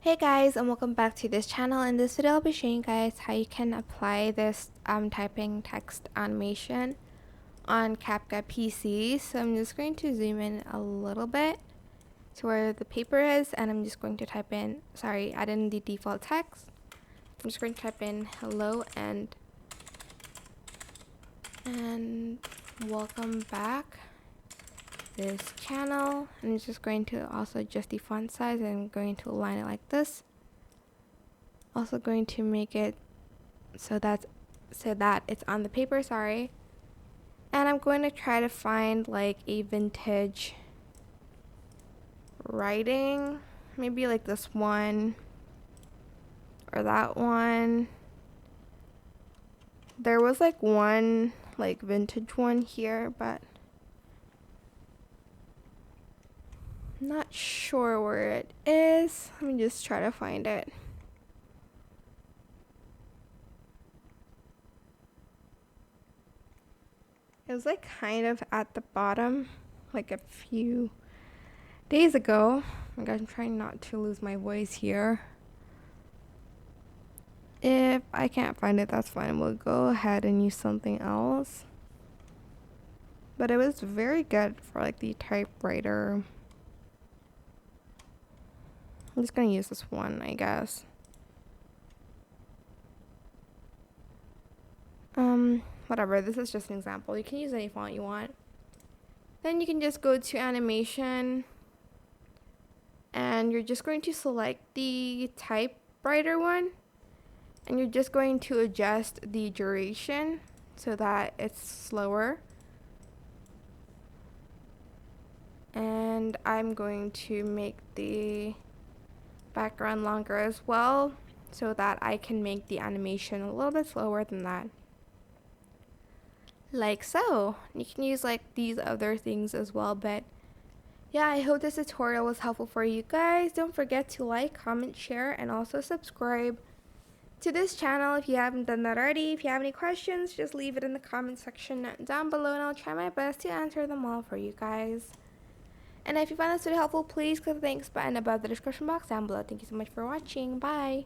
Hey guys, and welcome back to this channel. In this video I'll be showing you guys how you can apply this typing text animation on CapCut PC. So I'm just going to zoom in a little bit to where the paper is, and I'm just going to type in, add in the default text. I'm just going to type in hello and welcome back this channel. I'm just going to also adjust the font size, and I'm going to align it like this. Also going to make it so that it's on the paper, and I'm going to try to find like a vintage writing, maybe like this one or that one. There was like one like vintage one here, but I'm not sure where it is. Let me just try to find it. It was like kind of at the bottom, like a few days ago. Oh my gosh, I'm trying not to lose my voice here. If I can't find it, that's fine. We'll go ahead and use something else. But it was very good for like the typewriter. I'm just gonna use this one, I guess. Whatever, this is just an example. You can use any font you want. Then you can just go to animation, and you're just going to select the typewriter one, and you're just going to adjust the duration so that it's slower. And I'm going to make the background longer as well so that I can make the animation a little bit slower than that. Like so. You can use like these other things as well, but yeah, I hope this tutorial was helpful for you guys. Don't forget to like, comment, share, and also subscribe to this channel if you haven't done that already. If you have any questions, just leave it in the comment section down below, and I'll try my best to answer them all for you guys. And if you found this video helpful, please click the thanks button above the description box down below. Thank you so much for watching. Bye!